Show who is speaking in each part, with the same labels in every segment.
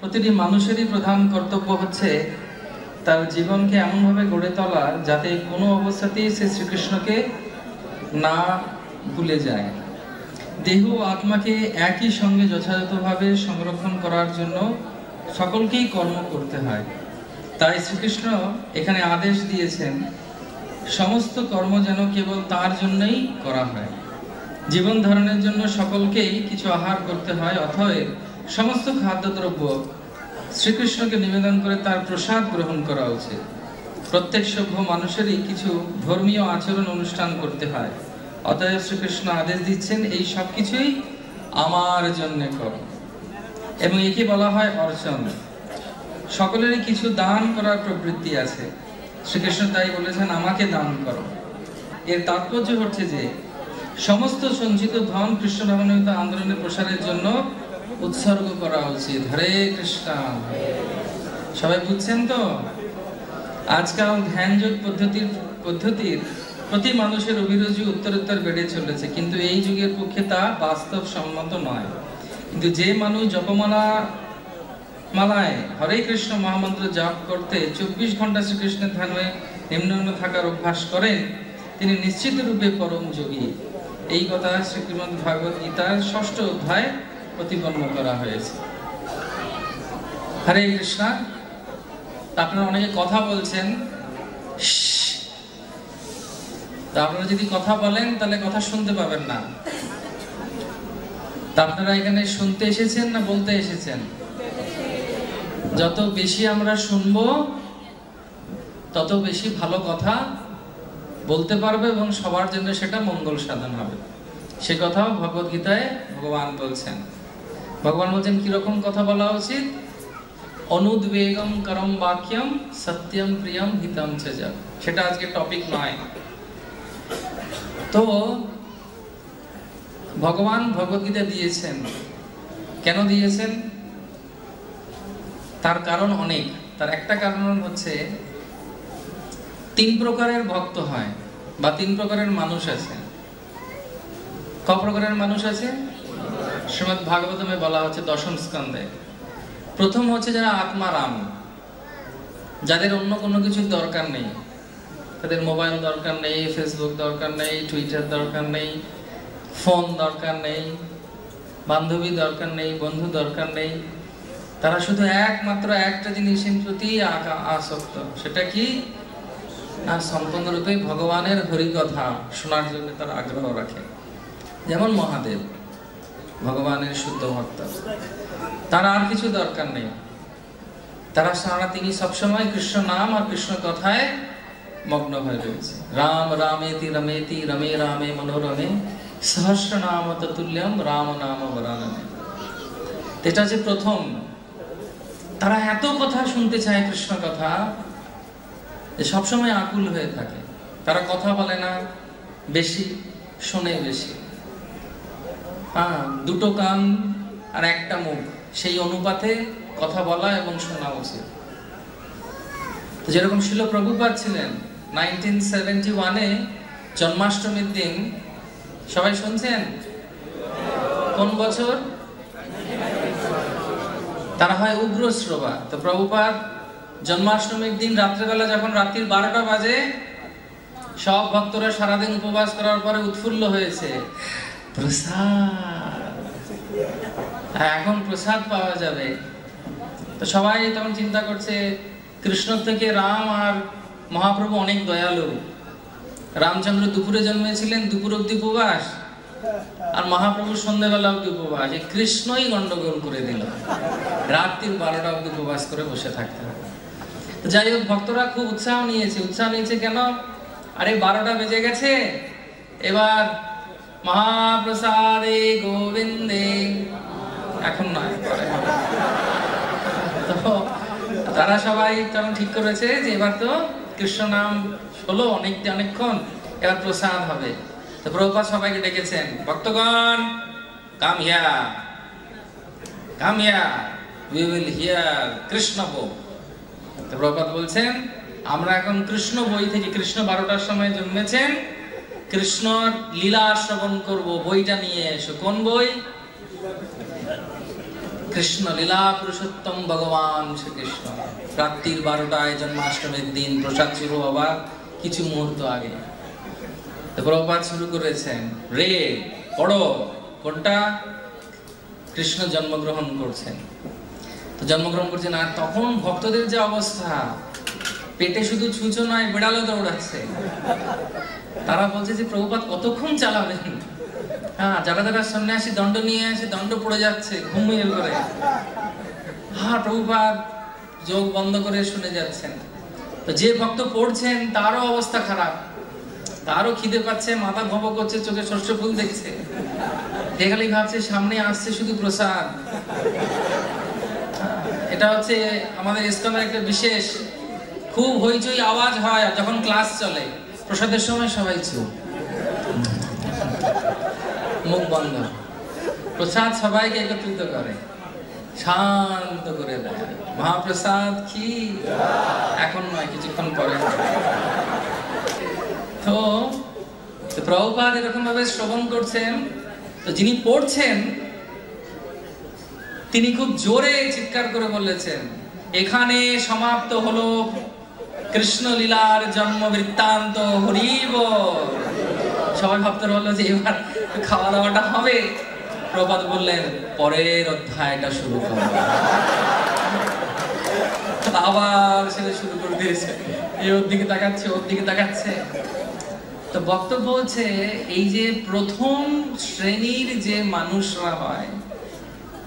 Speaker 1: প্রতিটি মানুষেরই প্রধান কর্তব্য হচ্ছে তার জীবনকে এমনভাবে গড়ে তোলা যাতে কোনো অবস্থাতেই সে শ্রীকৃষ্ণকে না ভুলে যায়। দেহ ও আত্মাকে একই সঙ্গে যথাযথভাবে সংরক্ষণ করার জন্য সকলকেই কর্ম করতে হয়। তাই শ্রীকৃষ্ণ এখানে আদেশ দিয়েছেন সমস্ত কর্ম যেন কেবল তার জন্যই করা হয়। জীবন ধারণের জন্য সকলকেই কিছু আহার করতে হয়, অতএব সমস্ত খাদ্যদ্রব্য শ্রীকৃষ্ণকে নিবেদন করে তার প্রসাদ গ্রহণ করা উচিত। প্রত্যেক সভ্য মানুষেরই কিছু ধর্মীয় আচরণ অনুষ্ঠান করতে হয়, অতএব শ্রীকৃষ্ণ আদেশ দিচ্ছেন এই সব কিছুই আমার জন্য করো, এবং একে বলা হয় অর্চন। সকলেরই কিছু দান করার প্রবৃত্তি আছে, শ্রীকৃষ্ণ তাই বলেছেন আমাকে দান করো। এর তাৎপর্য হচ্ছে যে সমস্ত সঞ্চিত ধন কৃষ্ণ ভাবনায়িত আন্দোলনের প্রসারের জন্য উৎসর্গ করা উচিত। হরে কৃষ্ণ। সবাই বুঝছেন তো? আজকাল ধ্যানযোগ পদ্ধতির প্রতি মানুষের অভিরুচি উত্তরোত্তর বেড়ে চলেছে, কিন্তু এই যুগের পক্ষে তা বাস্তবসম্মত নয়। কিন্তু যে মানুষ মালায় হরে কৃষ্ণ মহামন্ত্র জপ করতে 24 ঘন্টা শ্রীকৃষ্ণের ধ্যানে নিম্ন থাকার অভ্যাস করেন, তিনি নিশ্চিত রূপে পরম যোগী। এই কথা শ্রীমদ্ ভাগবত গীতার 6ষ্ঠ অধ্যায় প্রতিপন্ন করা হয়েছে। হরে কৃষ্ণ। আপনারা অনেকে কথা বলছেন, তা আপনারা যদি কথা বলেন তাহলে কথা শুনতে পাবেন না। তা আপনারা এখানে শুনতে এসেছেন না বলতে এসেছেন? যত বেশি আমরা শুনবো তত বেশি ভালো কথা বলতে পারবে এবং সবার জন্য সেটা মঙ্গল সাধন হবে। সে কথাও ভগবত গীতায় ভগবান বলছেন। ভগবান বলছেন কিরকম কথা বলা উচিত? অনুদ্বেগম করম বাক্যম সত্যম প্রিয়ম হিতম চ। সেটা আজকে টপিক নয়। তো ভগবান ভগবত গীতা দিয়েছেন, কেন দিয়েছেন? তার কারণ অনেক। তার একটা কারণ হচ্ছে 3 প্রকারের ভক্ত হয় বা 3 প্রকারের মানুষ আছে। ক প্রকারের মানুষ আছে? শ্রীমদ্ ভাগবতমে বলা হচ্ছে 10ম স্কন্ধে। প্রথম হচ্ছে যারা আত্মারাম, যাদের অন্য কোনো কিছুর দরকার নেই। তাদের মোবাইল দরকার নেই, ফেসবুক দরকার নেই, টুইটার দরকার নেই, ফোন দরকার নেই, বান্ধবী দরকার নেই, বন্ধু দরকার নেই। তারা শুধু একমাত্র একটা জিনিসের প্রতি আসক্ত। সেটা কি? না, সম্পূর্ণরূপে ভগবানের হরিকথা শোনার জন্য তারা আগ্রহ রাখে। যেমন মহাদেব, ভগবানের শুদ্ধ ভক্ত। তারা আর কিছু দরকার নেই। তারা তিনি সবসময় কৃষ্ণ নাম আর কৃষ্ণ কথায় মগ্ন হয়ে রয়েছে। রাম রামেতি রমেতি রমে রামে মনোরমে সহস্র নাম তুল্যম রাম নাম বরাননে। এটা যে প্রথম। তারা এত কথা শুনতে চায়, কৃষ্ণ কথা, যে সবসময় আকুল হয়ে থাকে। তারা কথা বলে না বেশি, শোনে বেশি। দুটো কান আর একটা মুখ, সেই অনুপাতে কথা বলা এবং শোনা উচিত। যেরকম শিল প্রভুপাদ ছিলেন 1971-এ জন্মাষ্টমীর দিন, সবাই শুনছেন? কোন বছর? তারা হয় উগ্র শ্রোবা। তো প্রভুপাদ জন্মাষ্টমীর দিন রাত্রেবেলা যখন রাত্রির 12টা বাজে, সব ভক্তরা সারাদিন উপবাস করার পরে উৎফুল্ল হয়েছে, প্রসাদ, এখন প্রসাদ পাওয়া যাবে। তো সবাই তখন চিন্তা করছে কৃষ্ণ থেকে রাম আর মহাপ্রভু অনেক দয়ালু। রামচন্দ্র দুপুরে জন্মেছিলেন, দুপুর অব্দি উপবাস, আর মহাপ্রভু সন্ধ্যেবেলা অব্দি উপবাস। এই কৃষ্ণই গন্ডগোল করে দিল, রাত্রির 12টা অব্দি উপবাস করে বসে থাকতে হবে। যাই হোক, ভক্তরা খুব উৎসাহ নিয়েছে। কেন? আরে 12টা বেজে গেছে, এবার মহাপ্রসাদে গোবিন্দে, এখন নয়, পরে। তো তারা সবাই তখন ঠিক করেছে যে এবার তো কৃষ্ণ নাম হলো অনেকক্ষণ, এবার প্রসাদ হবে। তো প্রভুপাদ সবাইকে ডেকেছেন, ভক্তগণ, come here, we will hear Krishna book. তো প্রভুপাদ বলছেন, আমরা এখন কৃষ্ণ বই থেকে, কৃষ্ণ 12টার সময় জন্মেছেন, কৃষ্ণর লীলা শ্রবণ করব, বইটা নিয়ে এসো। কোন বই? কৃষ্ণ লীলা পুরুষোত্তম ভগবান শ্রীকৃষ্ণ রাত্রির 12টায় জন্মাষ্টমীর দিন প্রসাদ শুরু হবার কিছু মুহূর্ত আগে প্রভুপাদ শুরু করেছেন, রে পড়ো কোনটা? কৃষ্ণ জন্মগ্রহণ করছেন। তো জন্মগ্রহণ করছেন, আর তখন ভক্তদের যে অবস্থা, পেটে শুধু ছুঁচো নয়, বিড়ালও দৌড়াচ্ছে। তারা বলছে যে প্রভুপাদ কতক্ষণ চালাবেন? হ্যাঁ, যারা যারা সন্ন্যাসী দণ্ড নিয়ে আসে, দণ্ড পড়ে যাচ্ছে ঘুমিয়ে করে। হ্যাঁ, প্রভুপাদ যোগ বন্ধ করে শুনে যাচ্ছেন। তো যে ভক্ত পড়ছেন তারও অবস্থা খারাপ, তারও খিদে পাচ্ছে, মাথা ভব করছে, চোখে শস্য ফুল দেখছে, দেখালি ভাবছে সামনে আসছে শুধু প্রসাদ। এটা হচ্ছে আমাদের ইসকনের একটা বিশেষ, খুব হইচই আওয়াজ হয় যখন ক্লাস চলে, প্রসাদের সময় সবাই চুপ, মুখ বন্ধ। প্রসাদ সবাইকে একত্রিত করে, শান্ত করে দেয়। মহাপ্রসাদ কি এখন নয়, কিছুক্ষণ পরে। তো প্রভুপাদ এরকম ভাবে শ্রবণ করছেন। তো যিনি পড়ছেন তিনি খুব জোরে চিৎকার করে বলেছেন, এখানে সমাপ্ত হলো কৃষ্ণ লীলার জন্ম বৃত্তান্ত, হরিব। সবাই ভাবতে হলো যে এবার খাওয়া দাওয়াটা হবে। প্রভুপাদ বললেন, পরের অধ্যায়টা শুরু করো। আবার সেটা শুরু করে দিয়েছে, ওর দিকে তাকাচ্ছে, ওর দিকে তাকাচ্ছে। তো বক্তব্য হচ্ছে, এই যে প্রথম শ্রেণীর যে মানুষরা হয়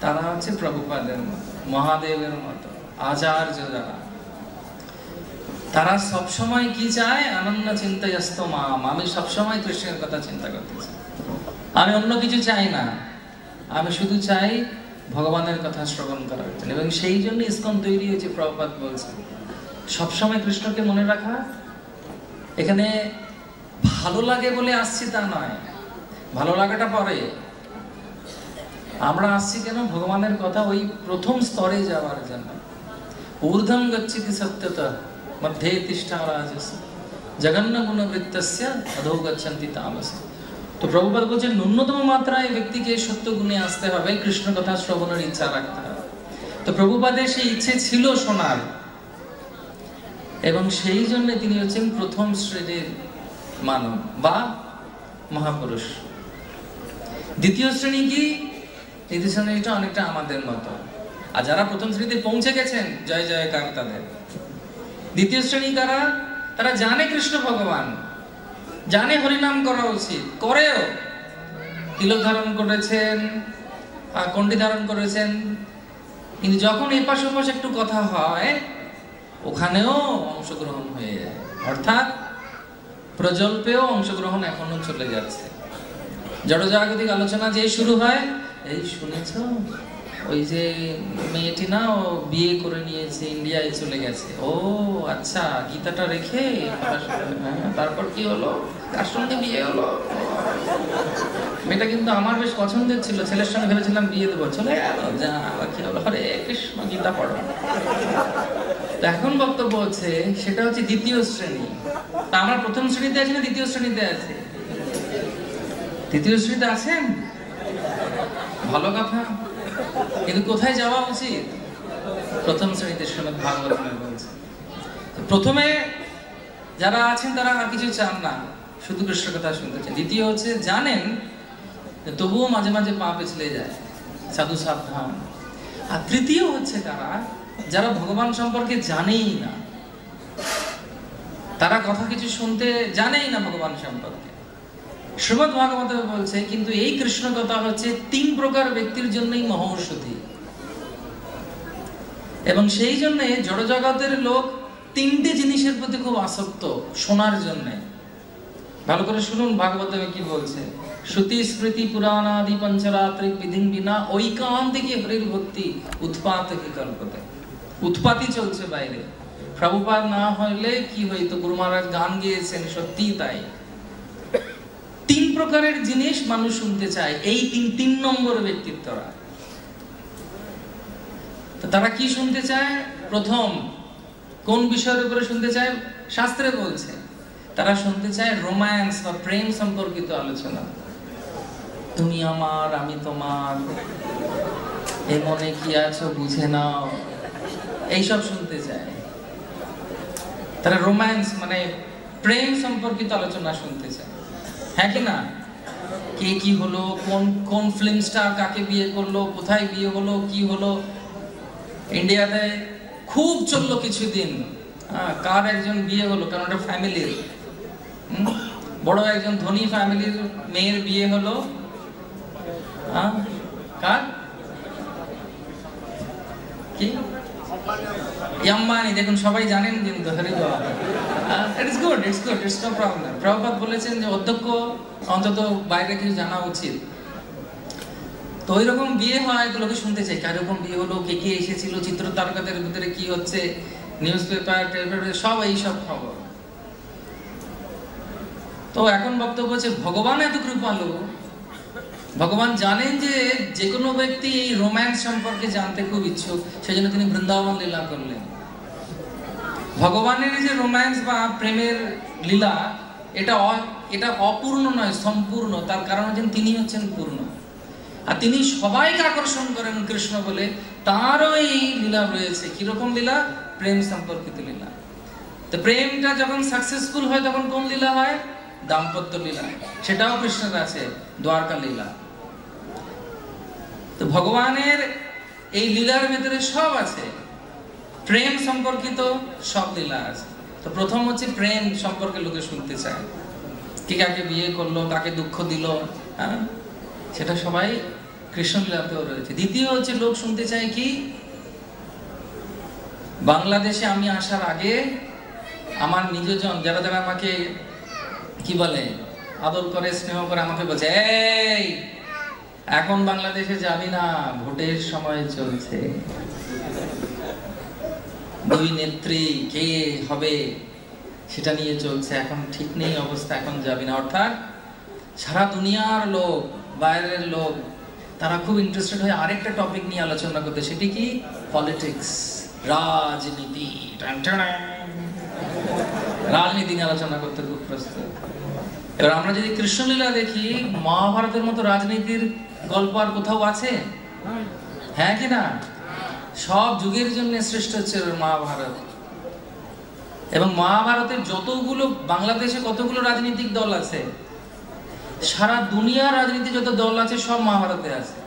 Speaker 1: তারা হচ্ছে প্রভুপাদের মতো, মহাদেবের মতো আচার্য যারা, তারা সবসময় কি চায়? অনন্য চিন্তায়স্ত মাম, আমি সবসময় কৃষ্ণের কথা চিন্তা করতে চাই, আমি অন্য কিছু চাই না, আমি শুধু চাই ভগবানের কথা শ্রবণ করার জন্য। এবং সেই জন্য ইসকন তৈরি হয়েছে। প্রভুপাদ বলছেন সবসময় কৃষ্ণকে মনে রাখা। এখানে ভালো লাগে বলে আসছি তা নয়, ভালো লাগাটা পরে। আমরা আসছি কেন? ভগবানের কথা ওই প্রথম স্তরে যাওয়ার জন্য। ঊর্ধ্বং গচ্ছিতি সত্যতঃ মধ্যে তিষ্ঠা রাজসঃ জঘন্য গুণবৃত্তস্য অধো গচ্ছন্তি তামসঃ। তো প্রভুপাদ বলছেন ন্যূনতম মাত্রায় ব্যক্তিকে সত্য গুণে আসতে হবে, কৃষ্ণ কথা শ্রবণের ইচ্ছা রাখতে হবে। তো প্রভুপাদের সেই ইচ্ছে ছিল শোনার, এবং সেই জন্য তিনি হচ্ছেন প্রথম শ্রেণীর মানব বা মহাপুরুষ। দ্বিতীয় শ্রেণী কি? দ্বিতীয় শ্রেণীটা অনেকটা আমাদের মতো। আর যারা প্রথম শ্রেণীতে পৌঁছে গেছেন, জয় জয়কার তাদের। দ্বিতীয় শ্রেণী কারা? তারা জানে কৃষ্ণ ভগবান, জানে হরিনাম করা উচিত, করেও। তিলক ধারণ করেছেন, কণ্ঠী ধারণ করেছেন, কিন্তু যখন এপাশ ওপাশ একটু কথা হয় ওখানেও অংশগ্রহণ হয়ে যায়। অর্থাৎ প্রজল্পেও অংশগ্রহণ এখনো চলে যাচ্ছে। জড়জাগতিক আলোচনা যে শুরু হয়, এই শুনেছ ওই যে মেয়েটি না, ও বিয়ে করে নিয়েছে, ইন্ডিয়ায় চলে গেছে। ও আচ্ছা, গীতাটা রেখে তারপর কি হলো, কার সঙ্গে বিয়ে হলো? মেয়েটা কিন্তু আমার বেশ পছন্দের ছিল, ছেলের সঙ্গে ভেবেছিলাম বিয়ে দেবো, চলে গেল, যা আবার কি হলো, হরে কৃষ্ণ, গীতা পড়ো। এখন বক্তব্য হচ্ছে সেটা হচ্ছে দ্বিতীয় শ্রেণী। তা আমরা প্রথম শ্রেণীতে আছি না দ্বিতীয় শ্রেণীতে আছি? দ্বিতীয় শ্রেণীতে আছেন, ভালো কথা, কিন্তু কোথায় যাওয়া উচিত? প্রথম শ্রেণীতে। শ্রীমদ্ ভাগবত বলছে প্রথমে যারা আছেন তারা আর কিছু চান না, শুধু কৃষ্ণ কথা শুনতে চান। দ্বিতীয় হচ্ছে জানেন তবুও মাঝে মাঝে পা পিছলে যায়, সাধু সাবধান। আর তৃতীয় হচ্ছে তারা যারা ভগবান সম্পর্কে জানেই না, তারা কথা কিছু শুনতে জানেই না ভগবান সম্পর্কে। শ্রীমদ্ ভাগবত বলছে কিন্তু এই কৃষ্ণ কথা হচ্ছে 3 প্রকার ব্যক্তির জন্যই মহৌষধি। এবং সেই জন্য জড়জগতের লোক 3টে জিনিসের প্রতি খুব আসক্ত, শোনার জন্য। ভালো করে শুনুন ভাগবতে কি বলছে। শ্রুতি স্মৃতি পুরাণাদি পঞ্চরাত্রিক বিধিন বিনা ঐকান্তিকে হরির ভক্তি উৎপাত কি কল্পতে। উৎপাতই চলছে বাইরে। প্রভুপাদ না হইলে কি হইতো? গুরু মহারাজ গান গেয়েছেন, সত্যি তাই। 3 প্রকারের জিনিস মানুষ শুনতে চায়, এই 3 নম্বর ব্যক্তিত্বরা। তো তারা কি শুনতে চায়? প্রথম কোন বিষয়ের উপরে শুনতে চায়? শাস্ত্রে বলছে তারা শুনতে চায় রোম্যান্স বা প্রেম সম্পর্কিত আলোচনা। তুমি আমার, আমি তোমার, এ মনে কি আছো বুঝে নাও, এইসব শুনতে চায়। তারা রোম্যান্স মানে প্রেম সম্পর্কিত আলোচনা শুনতে চায়, হ্যাঁ কি না? কে কি হলো, কোন কোন ফিল্ম স্টার কাকে বিয়ে করলো, কোথায় বিয়ে হলো, কি হলো। ইন্ডিয়াতে খুব চললো কিছুদিন, কার একজন বিয়ে হলো, কারণ ওটা ফ্যামিলির, বড় একজন ধনী ফ্যামিলির মেয়ের বিয়ে হলো। কার? কি? আম্বানি। দেখুন সবাই জানেন কিন্তু, it's good, it's good, it's no problem. Prabhupada বলেছেন যে অধ্যক্ষ অন্তত বাইরে কিছু জানা উচিত। তো ওই রকম বিয়ে হয় তো লোকে শুনতে চাই, কার রকম বিয়ে হলো, কে কে এসেছিল, চিত্র তারকাদের ভিতরে কি হচ্ছে, নিউজ পেপার সব এইসব খবর। তো এখন বক্তব্য হচ্ছে ভগবান এত কৃপালু, ভগবান জানেন যে যে কোনো ব্যক্তি এই রোম্যান্স সম্পর্কে জানতে খুব ইচ্ছুক, সেজন্য তিনি বৃন্দাবন লীলা করলেন। ভগবানের যে রোম্যান্স বা প্রেমের লীলা, এটা অপূর্ণ নয়, সম্পূর্ণ। তার কারণ হচ্ছেন তিনি হচ্ছেন পূর্ণ, আর তিনি সবাইকে আকর্ষণ করেন কৃষ্ণ বলে। তারও এই লীলা রয়েছে। কিরকম লীলা? প্রেম সম্পর্কিত লীলা। তো প্রেমটা যখন সাকসেসফুল হয় তখন কোন লীলা হয়? দাম্পত্য লীলা। সেটাও কৃষ্ণের আছে, দ্বারকা লীলা। তো ভগবানের এই লীলার ভেতরে সব আছে, প্রেম সম্পর্কিত সব লীলা আছে। তো প্রথম হচ্ছে প্রেম সম্পর্কে লোকে শুনতে চায়, কে কাকে বিয়ে করলো, কাকে দুঃখ দিল, সেটা সবাই কৃষ্ণ লীলাতেও রয়েছে। দ্বিতীয় হচ্ছে লোক শুনতে চায় কি, বাংলাদেশে আমি আসার আগে আমার নিজজন যারা যারা আমাকে কি বলে আদর করে, স্নেহ করে, আমাকে বলছে এই এখন বাংলাদেশে যাবি না, ভোটের সময় চলছে, দুই নেত্রী কে হবে সেটা নিয়ে চলছে, এখন ঠিক নেই অবস্থা, এখন যাবি না। অর্থাৎ সারা দুনিয়ার লোক, বাইরের লোক, তারা খুব ইন্টারেস্টেড হয়ে আরেকটা টপিক নিয়ে আলোচনা করতে, সেটি কি? পলিটিক্স, রাজনীতি। রাজনীতি নিয়ে আলোচনা করতে খুব প্রস্তুত। এবার আমরা যদি কৃষ্ণলীলা দেখি, মহাভারতের মতো রাজনীতির গল্প আর কোথাও আছে? হ্যাঁ কি না? সব যুগের জন্য শ্রেষ্ঠ হচ্ছে মহাভারত। এবং মহাভারতের যতগুলো, বাংলাদেশে কতগুলো রাজনৈতিক দল আছে, সারা দুনিয়ার রাজনীতি যত দল আছে সব মহাভারতে আছে।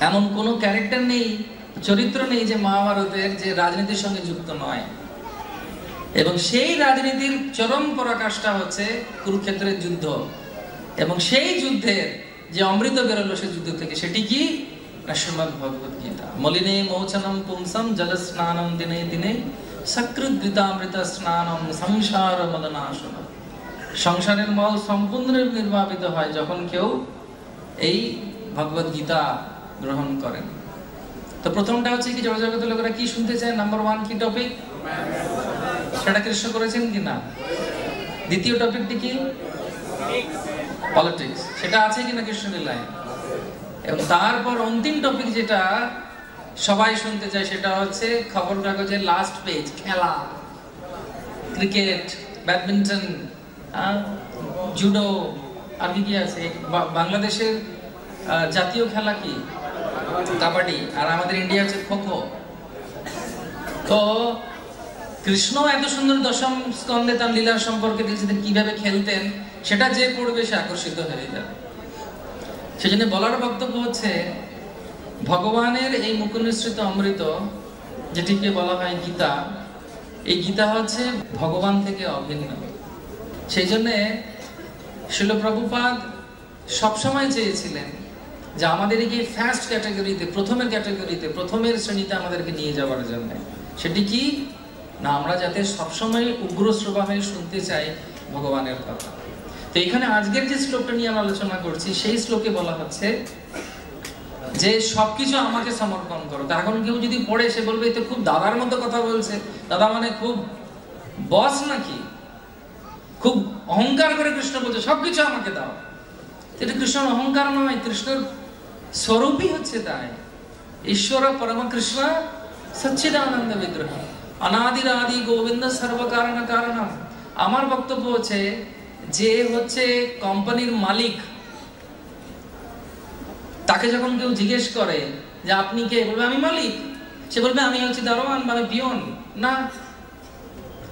Speaker 1: এমন কোনো ক্যারেক্টার নেই, চরিত্র নেই যে মহাভারতের যে রাজনীতির সঙ্গে যুক্ত নয়। এবং সেই রাজনীতির চরম পরাকাষ্ঠা হচ্ছে কুরুক্ষেত্রের যুদ্ধ। এবং সেই যুদ্ধের যে অমৃত বেরোলো সে যুদ্ধ থেকে, সেটি কি? শ্রীমদ্ ভগবদ গীতা। মলিনে মোচনম পুংসম জল স্নানম দিনে দিনে সকৃত গীতামৃত স্নানম সংসার মদনাশনম। সংসারের মল সম্পূর্ণ নির্বাপিত হয় যখন কেউ এই ভগবদ গীতা গ্রহণ করেন। তো প্রথমটা হচ্ছে কি, জড়জগতের লোকেরা কি শুনতে চায়? নাম্বার 1 কি টপিক? সেটা কৃষ্ণ করেছেন কিনা? দ্বিতীয় টপিকটি কি? পলিটিক্স। সেটা আছে কিনা কৃষ্ণ লীলায়? এবং তারপর অন্তিম টপিক যেটা সবাই শুনতে চায়, সেটা হচ্ছে খবর কাগজের লাস্ট পেজ, খেলা, ক্রিকেট, ব্যাডমিন্টন, জুডো, আর কি কি আছে। বাংলাদেশের জাতীয় খেলা কি? কাবাডি। আর আমাদের ইন্ডিয়া হচ্ছে খো-খো। তো কৃষ্ণ এত সুন্দর দশম স্কন্ধে তার লীলার সম্পর্কে দিয়েছেন, কিভাবে খেলতেন, সেটা যে পড়বে সে আকর্ষিত হয়ে যাবে। সেজন্য বলার বক্তব্য হচ্ছে, ভগবানের এই মুখনিসৃত অমৃত, যেটিকে বলা হয় গীতা, এই গীতা হচ্ছে ভগবান থেকে অভিন্ন। সেই জন্যে শিল প্রভুপাদ সবসময় চেয়েছিলেন যে আমাদেরকে ফার্স্ট ক্যাটাগরিতে, প্রথমের ক্যাটাগরিতে, প্রথমের শ্রেণীতে আমাদেরকে নিয়ে যাওয়ার জন্য। সেটি কি না, আমরা যাতে সবসময় উগ্র স্বভাবে শুনতে চাই ভগবানের কথা। তো এখানে আজকের যে শ্লোকটা নিয়ে আমরা আলোচনা করছি, সেই শ্লোকে বলা হচ্ছে যে সবকিছু আমাকে সমর্পণ করো। তা এখন কেউ যদি পড়ে, সে বলবে এতে খুব দাদার মতো কথা বলছে, দাদা মানে খুব বস নাকি, খুব অহংকার করে কৃষ্ণ বলছে সবকিছু আমাকে দাও। এটা কৃষ্ণর অহংকার নয়, কৃষ্ণের স্বরূপই হচ্ছে তাই। ঈশ্বর পরম কৃষ্ণ সচ্চিদানন্দ বিগ্রহ, অনাদির আদি গোবিন্দ সর্বকারণ কারণম। আমার বক্তব্য হচ্ছে, যে হচ্ছে কোম্পানির মালিক, তাকে যখন কেউ জিজ্ঞেস করে যে আপনি কে, বলবে আমি মালিক। সে বলবে আমি হচ্ছি দারোয়ান বা আমি পিয়ন। না,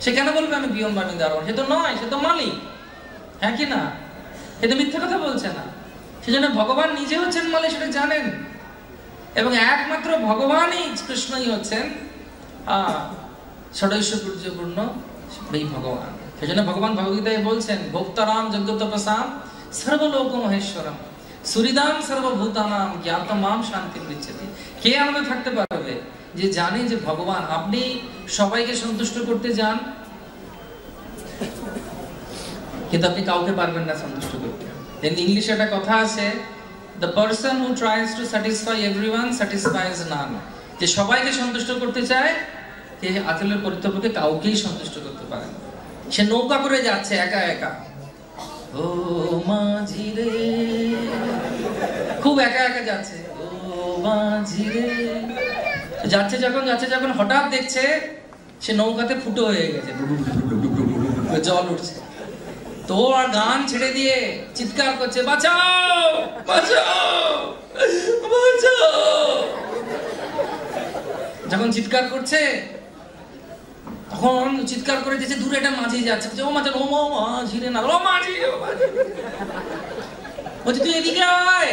Speaker 1: সে কেন বলবে আমি পিয়ন বা আমি দারোয়ান? সে তো নয়, সে তো মালিক। হ্যাঁ কি না? এ তো মিথ্যা কথা বলছে না। সেজন্য ভগবান নিজে হচ্ছেন মালিক, সেটা জানেন। এবং একমাত্র ভগবানই, কৃষ্ণই হচ্ছেন ষড়ৈশ্বর্যপূর্ণ এই ভগবান। সেজন্য ভগবান ভগবদ্গীতায় বলছেন, ভোক্তারাম যজ্ঞ তপসাম সর্বলোক মহেশ্বরম সুরিদাম সর্বভূতানাম জ্ঞাতমাম শান্তি পৃচ্ছতি। কে আমাদের থাকতে পারবে যে জানে যে ভগবান? আপনি সবাইকে সন্তুষ্ট করতে যান, কিন্তু আপনি কাউকে পারবেন না সন্তুষ্ট করতে। ইংলিশে একটা কথা আছে, the person who tries to satisfy everyone satisfies none। যে সবাইকে সন্তুষ্ট করতে চায়, সে আসলে পরিতপক্ষে কাউকেই সন্তুষ্ট করতে পারে না। সে নৌকা করে যাচ্ছে একা একা, ও মাঝি রে, খুব একা একা যাচ্ছে, ও মাঝি রে। যাচ্ছে যখন হঠাৎ দেখছে সে নৌকাতে ফুটো হয়ে গেছে, জল উঠছে। তো আর গান ছেড়ে দিয়ে চিৎকার করছে, বাঁচাও বাঁচাও বাঁচাও। যখন চিৎকার করছে তখন চিৎকার করে দিয়েছে, দূরে একটা মাঝি যাচ্ছে, ও মাঝি, ও মাঝি রে, না ও মাঝি, ও মাঝি বলছে তুই এদিকে আয়,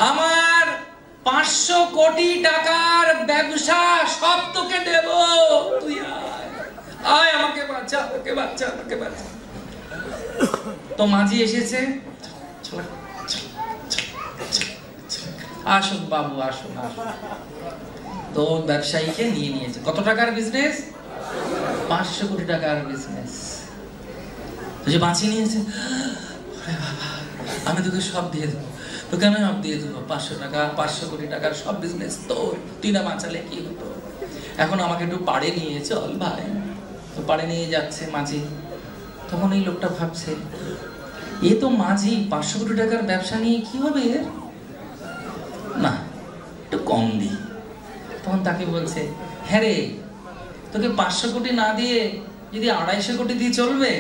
Speaker 1: আমার 500 কোটি টাকার ব্যবসা সব তোকে দেব, তুই আয় আয়, আমাকে বাঁচা, আমাকে বাঁচা, আমাকে বাঁচা। তো মাঝি এসেছে, আসুন বাবু আসুন আসুন। তো ব্যবসায়ীকে নিয়ে নিয়েছে। কত টাকার বিজনেস? 500 কোটি টাকার বিজনেস। তো যে মাঝি নিয়েছে, আমি তোকে সব দিয়ে দেবো, তোকে আমি সব দিয়ে দেবো, 500 টাকা, 500 কোটি টাকার সব বিজনেস তোর, তুই না বাঁচালে কি হতো? এখন আমাকে একটু পাড়ে নিয়ে চল ভাই। তো পাড়ে নিয়ে যাচ্ছে মাঝি। তখন এই লোকটা ভাবছে, এ তো মাঝি, 500 কোটি টাকার ব্যবসা নিয়ে কি হবে এর? না, একটু কম দিই। তখন তাকে বলছে, হ্যাঁ রে, তোকে 500 কোটি না দিয়ে যদি 250 কোটি দিয়ে চলবে?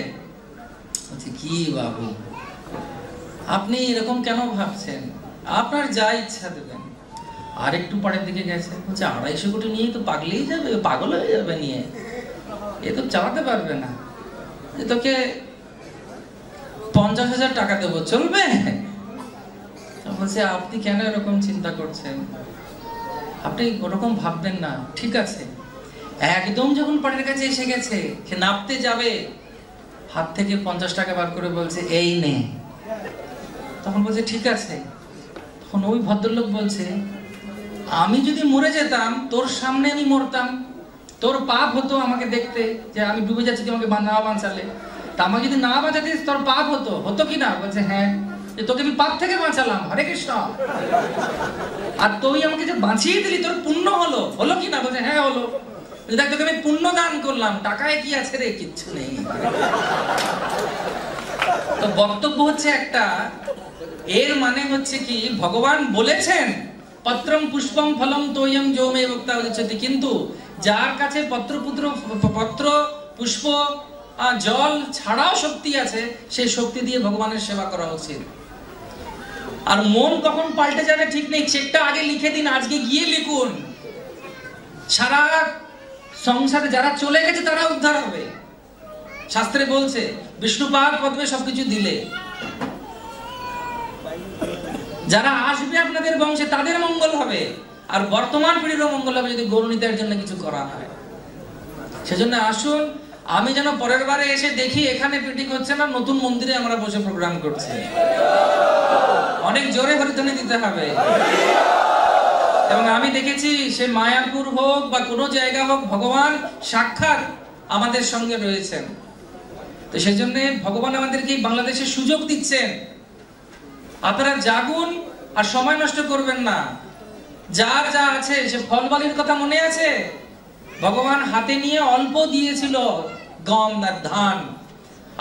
Speaker 1: বলছে, কি বাবু আপনি এরকম কেন ভাবছেন? আপনার যা ইচ্ছা দেবেন। আর একটু পরের দিকে গেছে, বলছে 250 কোটি নিয়ে তো পাগলেই যাবে, পাগল হয়ে যাবে নিয়ে, এ তো চালাতে পারবে না। তোকে 50,000 টাকা দেবো, চলবে? বলছে, আপনি কেন এরকম চিন্তা করছেন? আপনি ওরকম ভাববেন না, ঠিক আছে। একদম যখন পাড়ের কাছে এসে গেছে, সে নাপতে যাবে, হাত থেকে 50 টাকা বার করে বলছে, এই নে। তখন বলছে, ঠিক আছে। তখন ওই ভদ্রলোক বলছে, আমি যদি মরে যেতাম তোর সামনে আমি মরতাম, তোর পাপ হতো আমাকে দেখতে যে আমি ডুবে যাচ্ছি, তুই আমাকে না বাঁচালে। তা আমাকে যদি না বাঁচাতিস তোর পাপ হতো, হতো কি না? বলছে, হ্যাঁ। তোকে আমি পাপ থেকে বাঁচালাম, হরে কৃষ্ণ। আর তুই আমাকে যে বাঁচিয়ে দিলি, তোর পুণ্য হলো, হলো কি না? বলছে, হ্যাঁ হলো। দেখ, তোকে আমি পুণ্য দান করলাম, টাকায় কি আছে রে? কিচ্ছু নেই। তো বক্তব্য হচ্ছে একটা, এর মানে হচ্ছে কি, ভগবান বলেছেন পত্রম পুষ্পম ফলম তোয়ম যো মে ভক্তা উচ্যতে, কিন্তু যার কাছে পত্র পুষ্প আর জল ছাড়াও শক্তি আছে, সেই শক্তি দিয়ে ভগবানের সেবা করা উচিত। আর মন কখন পাল্টে যাবে ঠিক নেই, চেকটা আগে লিখে দিন, আজকে গিয়ে লিখুন। সারা সংসারে যারা চলে গেছে তারা উদ্ধার হবে। শাস্ত্রে বলছে বিষ্ণুপাদ পদ্মে সবকিছু দিলে, যারা আসবে আপনাদের বংশে তাদের মঙ্গল হবে, আর বর্তমান পিঢ়িরও মঙ্গল হবে যদি গৌরনীতার জন্য কিছু করা হয়। সেজন্য আসুন, আমি যেন পরের বারে এসে দেখি এখানে পিটিং হচ্ছে না, নতুন মন্দিরে আমরা বসে প্রোগ্রাম করছি। অনেক জোরে হরিধ্বনি দিতে হবে। এবং আমি দেখেছি সে মায়াপুর হোক বা কোনো জায়গা হোক, ভগবান সাক্ষাৎ আমাদের সঙ্গে রয়েছেন। তো সেই জন্য ভগবান আমাদেরকে বাংলাদেশে সুযোগ দিচ্ছেন। আপনারা জাগুন আর সময় নষ্ট করবেন না। যার যা আছে, সে ফলবালির কথা মনে আছে? ভগবান হাতে নিয়ে অল্প দিয়েছিল গম আর ধান,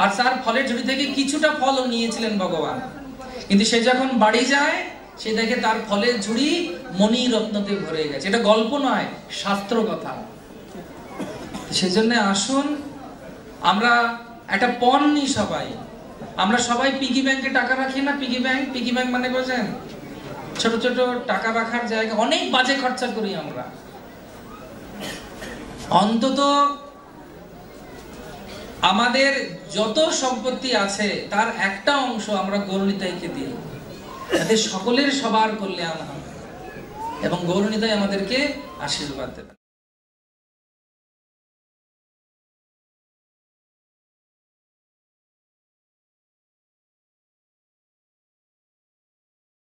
Speaker 1: আর তার ফলের ঝুড়ি থেকে কিছুটা ফলও নিয়েছিলেন ভগবান। কিন্তু সে যখন বাড়ি যায়, সে দেখে তার ফলের ঝুড়ি মণি রত্নতে ভরে গেছে। এটা গল্প নয়, শাস্ত্র কথা। সেজন্য আসুন, আমরা একটা পণ নিই সবাই। আমরা সবাই পিগি ব্যাংকে টাকা রাখি না? পিগি ব্যাংক মানে বোঝেন? ছোট ছোট টাকা রাখার জায়গা অনেক বাজে খরচা করি আমরা। অন্তত আমাদের যত সম্পত্তি আছে তার একটা অংশ আমরা গৌরনিতাইকে দিই, যাতে সকলের সবার কল্যাণ হয় এবং গৌরনিতাই আমাদেরকে আশীর্বাদ দেবে।